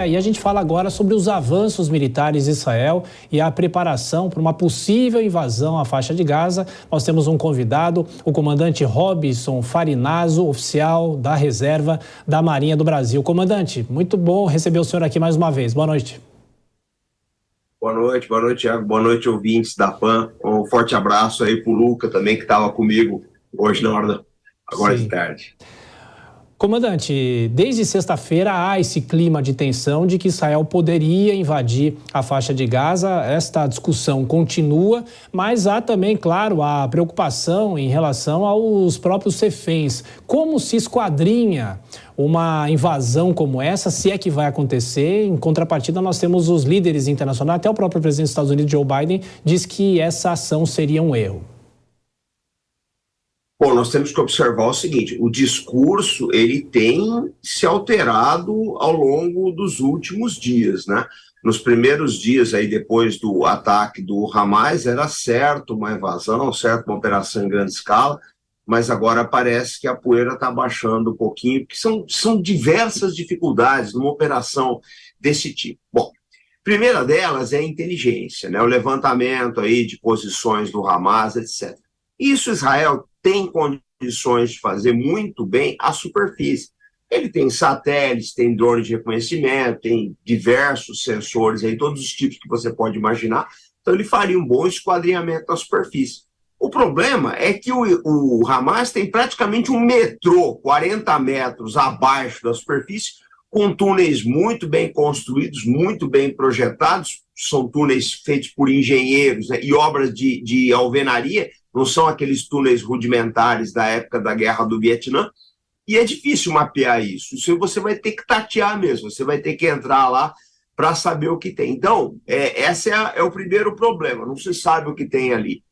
E a gente fala agora sobre os avanços militares de Israel e a preparação para uma possível invasão à faixa de Gaza. Nós temos um convidado, o comandante Robinson Farinazzo, oficial da reserva da Marinha do Brasil. Comandante, muito bom receber o senhor aqui mais uma vez. Boa noite. Boa noite, Thiago. Boa noite, ouvintes da PAN. Um forte abraço aí pro Luca também, que estava comigo hoje na hora agora de tarde. Comandante, desde sexta-feira há esse clima de tensão de que Israel poderia invadir a faixa de Gaza. Esta discussão continua, mas há também, claro, a preocupação em relação aos próprios reféns. Como se esquadrinha uma invasão como essa, se é que vai acontecer? Em contrapartida, nós temos os líderes internacionais, até o próprio presidente dos Estados Unidos, Joe Biden, diz que essa ação seria um erro. Bom, nós temos que observar o seguinte, o discurso ele tem se alterado ao longo dos últimos dias, né? Nos primeiros dias aí depois do ataque do Hamas era certo uma invasão, certo uma operação em grande escala, mas agora parece que a poeira está baixando um pouquinho, porque são diversas dificuldades numa operação desse tipo. Bom, primeira delas é a inteligência, né? O levantamento aí de posições do Hamas, etc. Isso Israel tem condições de fazer muito bem a superfície. Ele tem satélites, tem drones de reconhecimento, tem diversos sensores, aí, todos os tipos que você pode imaginar. Então ele faria um bom esquadrinhamento na superfície. O problema é que o Hamas tem praticamente um metrô, 40 metros abaixo da superfície, com túneis muito bem construídos, muito bem projetados, são túneis feitos por engenheiros, né, e obras de alvenaria, não são aqueles túneis rudimentares da época da Guerra do Vietnã, e é difícil mapear isso. Isso você vai ter que tatear mesmo, você vai ter que entrar lá para saber o que tem. Então, esse é o primeiro problema, não se sabe o que tem ali.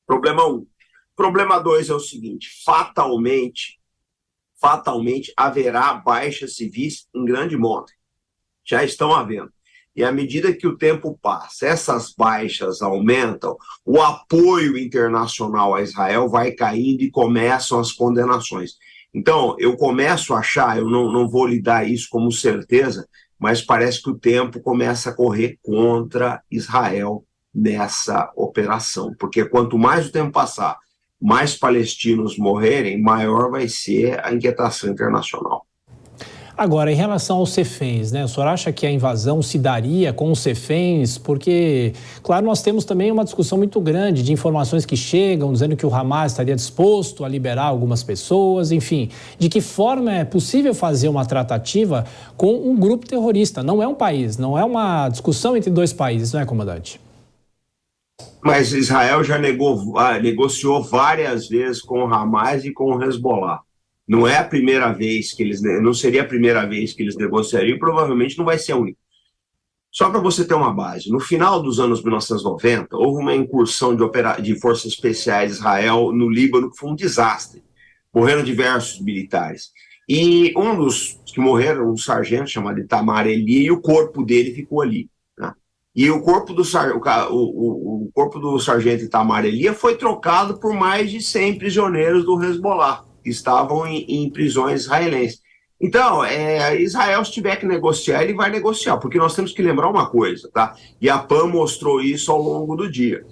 Problema 1. Problema 2 é o seguinte, fatalmente haverá baixas civis em grande monta. Já estão havendo. E à medida que o tempo passa, essas baixas aumentam, o apoio internacional a Israel vai caindo e começam as condenações. Então, eu começo a achar, eu não vou lhe dar isso como certeza, mas parece que o tempo começa a correr contra Israel nessa operação. Porque quanto mais o tempo passar, mais palestinos morrerem, maior vai ser a inquietação internacional. Agora, em relação aos reféns, né? O senhor acha que a invasão se daria com os reféns? Porque, claro, nós temos também uma discussão muito grande de informações que chegam, dizendo que o Hamas estaria disposto a liberar algumas pessoas, enfim. De que forma é possível fazer uma tratativa com um grupo terrorista? Não é um país, não é uma discussão entre dois países, não é, comandante? Mas Israel já negociou várias vezes com o Hamas e com o Hezbollah. Não é a primeira vez que não seria a primeira vez que eles negociariam, provavelmente não vai ser a única. Só para você ter uma base, no final dos anos 1990, houve uma incursão de forças especiais de Israel no Líbano, que foi um desastre. Morreram diversos militares. E um dos que morreram, um sargento chamado Itamar Eli, e o corpo dele ficou ali. Né? E o corpo do sargento Itamar Eli foi trocado por mais de 100 prisioneiros do Hezbollah, que estavam em prisões israelenses. Então, Israel, se tiver que negociar, ele vai negociar, porque nós temos que lembrar uma coisa, tá? E a PAN mostrou isso ao longo do dia.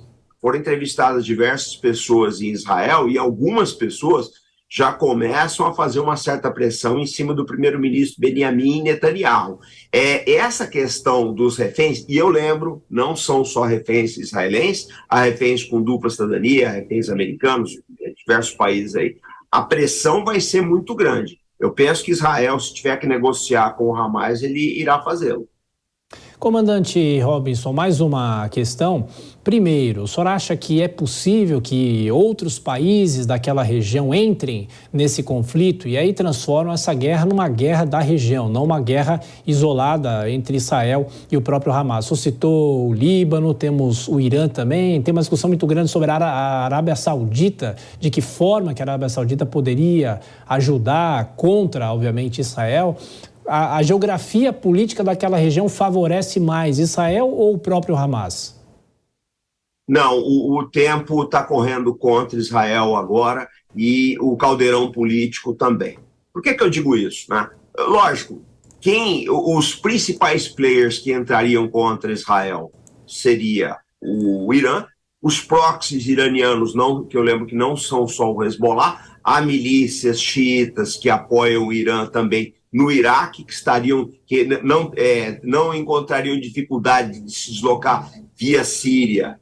Foram entrevistadas diversas pessoas em Israel e algumas pessoas já começam a fazer uma certa pressão em cima do primeiro-ministro Benjamin Netanyahu. Essa questão dos reféns, e eu lembro, não são só reféns israelenses, há reféns com dupla cidadania, reféns americanos, diversos países aí. A pressão vai ser muito grande. Eu penso que Israel, se tiver que negociar com o Hamas, ele irá fazê-lo. Comandante Robinson, mais uma questão. Primeiro, o senhor acha que é possível que outros países daquela região entrem nesse conflito e aí transformam essa guerra numa guerra da região, não uma guerra isolada entre Israel e o próprio Hamas? O senhor citou o Líbano, temos o Irã também, tem uma discussão muito grande sobre a Arábia Saudita, de que forma que a Arábia Saudita poderia ajudar contra, obviamente, Israel. A geografia política daquela região favorece mais Israel ou o próprio Hamas? Não, o tempo está correndo contra Israel agora e o caldeirão político também. Por que eu digo isso? Né? Lógico, Os principais players que entrariam contra Israel seria o Irã, os proxies iranianos, não, que eu lembro que não são só o Hezbollah, há milícias xiitas que apoiam o Irã também no Iraque, que não encontrariam dificuldade de se deslocar via Síria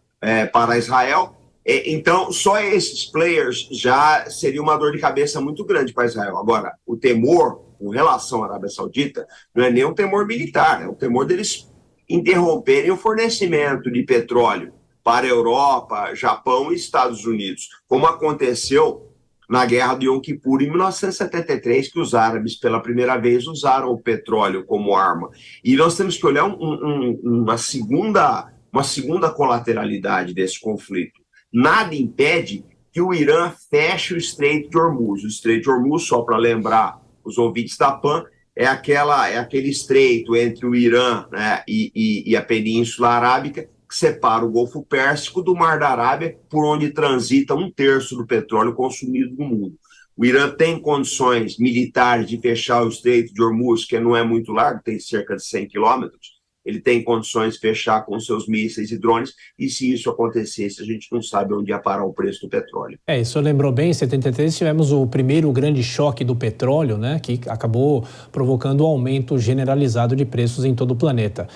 para Israel. Então, só esses players já seria uma dor de cabeça muito grande para Israel. Agora, o temor com relação à Arábia Saudita não é nem um temor militar, é um temor deles interromperem o fornecimento de petróleo para a Europa, Japão e Estados Unidos, como aconteceu na Guerra de Yom Kippur em 1973, que os árabes pela primeira vez usaram o petróleo como arma. E nós temos que olhar uma segunda colateralidade desse conflito. Nada impede que o Irã feche o Estreito de Hormuz. O Estreito de Hormuz, só para lembrar os ouvintes da PAN, é aquele estreito entre o Irã, né, e a Península Arábica, que separa o Golfo Pérsico do Mar da Arábia, por onde transita 1/3 do petróleo consumido no mundo. O Irã tem condições militares de fechar o Estreito de Hormuz, que não é muito largo, tem cerca de 100 quilômetros. Ele tem condições de fechar com seus mísseis e drones, e se isso acontecesse, a gente não sabe onde ia parar o preço do petróleo. Isso lembrou bem, em 73 tivemos o primeiro grande choque do petróleo, né, que acabou provocando um aumento generalizado de preços em todo o planeta.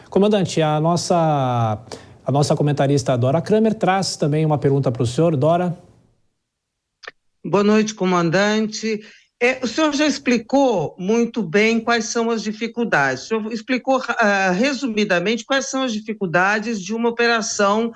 Comandante, a nossa comentarista Dora Kramer traz também uma pergunta para o senhor. Dora? Boa noite, comandante. O senhor já explicou muito bem quais são as dificuldades. O senhor explicou resumidamente quais são as dificuldades de uma operação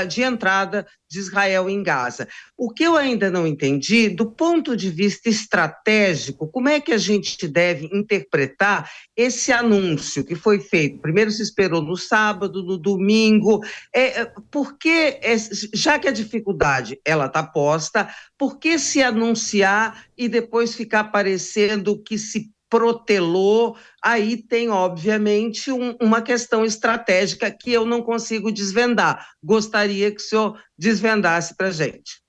de entrada de Israel em Gaza. O que eu ainda não entendi, do ponto de vista estratégico, como é que a gente deve interpretar esse anúncio que foi feito? Primeiro se esperou no sábado, no domingo, porque, já que a dificuldade ela está posta, por que se anunciar e depois ficar parecendo que se protelou? Aí tem, obviamente, uma questão estratégica que eu não consigo desvendar. Gostaria que o senhor desvendasse para a gente.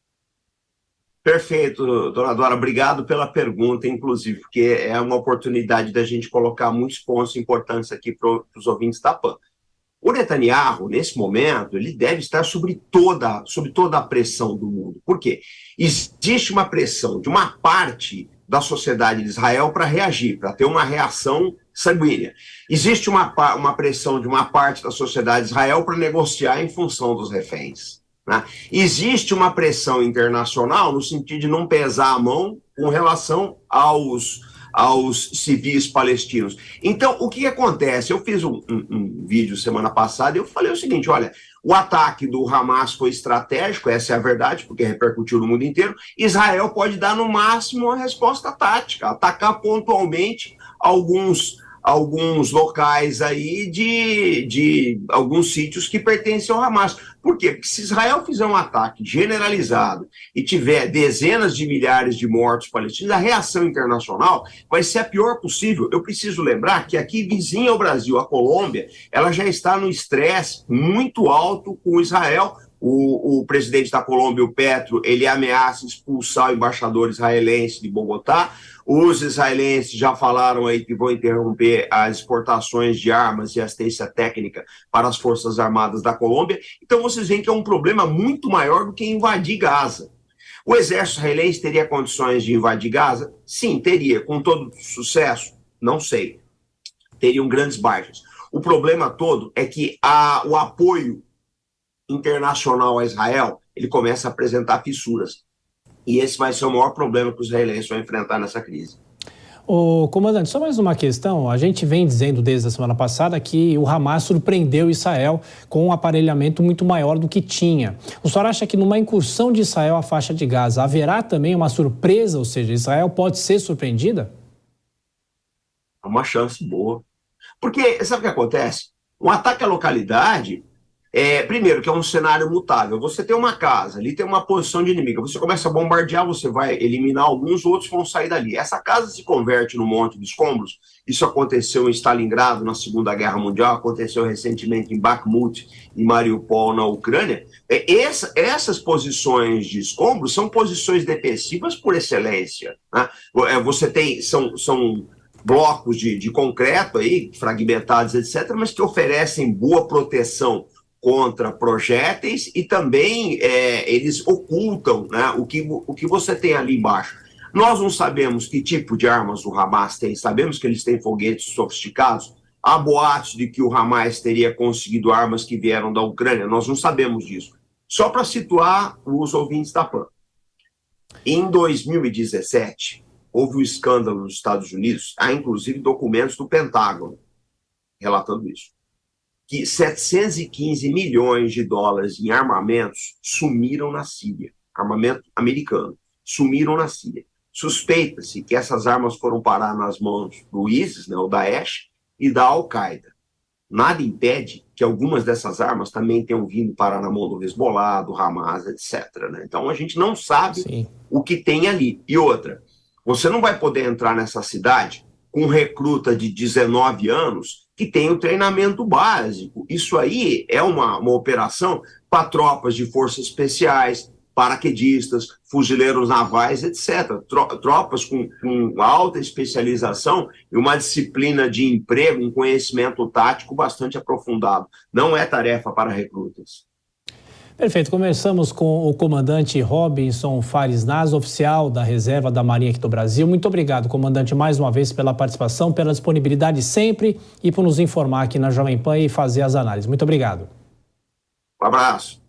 Perfeito, dona Dora, obrigado pela pergunta, inclusive, porque é uma oportunidade da gente colocar muitos pontos importantes aqui para os ouvintes da PAN. O Netanyahu, nesse momento, ele deve estar sob toda a pressão do mundo. Por quê? Existe uma pressão de uma parte da sociedade de Israel para reagir, para ter uma reação sanguínea. Existe uma pressão de uma parte da sociedade de Israel para negociar em função dos reféns, né? Existe uma pressão internacional no sentido de não pesar a mão com relação aos civis palestinos. Então, o que acontece? Eu fiz um vídeo semana passada e eu falei o seguinte, olha, o ataque do Hamas foi estratégico, essa é a verdade, porque repercutiu no mundo inteiro. Israel pode dar, no máximo, uma resposta tática, atacar pontualmente alguns locais aí de alguns sítios que pertencem ao Hamas. Por quê? Porque se Israel fizer um ataque generalizado e tiver dezenas de milhares de mortos palestinos, a reação internacional vai ser a pior possível. Eu preciso lembrar que aqui, vizinha ao Brasil, a Colômbia, ela já está no estresse muito alto com Israel. O presidente da Colômbia, o Petro, ele ameaça expulsar o embaixador israelense de Bogotá. Os israelenses já falaram aí que vão interromper as exportações de armas e assistência técnica para as Forças Armadas da Colômbia. Então vocês veem que é um problema muito maior do que invadir Gaza. O exército israelense teria condições de invadir Gaza? Sim, teria. Com todo sucesso? Não sei. Teriam grandes baixas. O problema todo é que o apoio internacional a Israel, ele começa a apresentar fissuras. E esse vai ser o maior problema que os israelenses vão enfrentar nessa crise. Ô, comandante, só mais uma questão. A gente vem dizendo desde a semana passada que o Hamas surpreendeu Israel com um aparelhamento muito maior do que tinha. O senhor acha que numa incursão de Israel à faixa de Gaza haverá também uma surpresa, ou seja, Israel pode ser surpreendida? É uma chance boa. Porque, sabe o que acontece? Um ataque à localidade... primeiro, que é um cenário mutável. Você tem uma casa, ali tem uma posição de inimiga, você começa a bombardear, você vai eliminar alguns, outros vão sair dali. Essa casa se converte num monte de escombros. Isso aconteceu em Stalingrado na Segunda Guerra Mundial, aconteceu recentemente em Bakhmut e Mariupol na Ucrânia. Essas posições de escombros são posições defensivas por excelência, né? Você tem, são blocos de concreto aí, fragmentados, etc., mas que oferecem boa proteção contra projéteis e também eles ocultam, né, o que você tem ali embaixo. Nós não sabemos que tipo de armas o Hamas tem, sabemos que eles têm foguetes sofisticados, há boatos de que o Hamas teria conseguido armas que vieram da Ucrânia, nós não sabemos disso. Só para situar os ouvintes da PAN. Em 2017, houve um escândalo nos Estados Unidos, há inclusive documentos do Pentágono relatando isso, que 715 milhões de dólares em armamentos sumiram na Síria, armamento americano, sumiram na Síria. Suspeita-se que essas armas foram parar nas mãos do ISIS, né, o Daesh, e da Al-Qaeda. Nada impede que algumas dessas armas também tenham vindo parar na mão do Hezbollah, do Hamas, etc., né? Então a gente não sabe o que tem ali. E outra, você não vai poder entrar nessa cidade com um recruta de 19 anos que tem o treinamento básico. Isso aí é uma operação para tropas de forças especiais, paraquedistas, fuzileiros navais, etc. Tropas com alta especialização e uma disciplina de emprego, um conhecimento tático bastante aprofundado. Não é tarefa para recrutas. Perfeito. Conversamos com o comandante Robinson Fares Nas, oficial da Reserva da Marinha aqui do Brasil. Muito obrigado, comandante, mais uma vez pela participação, pela disponibilidade sempre e por nos informar aqui na Jovem Pan e fazer as análises. Muito obrigado. Um abraço.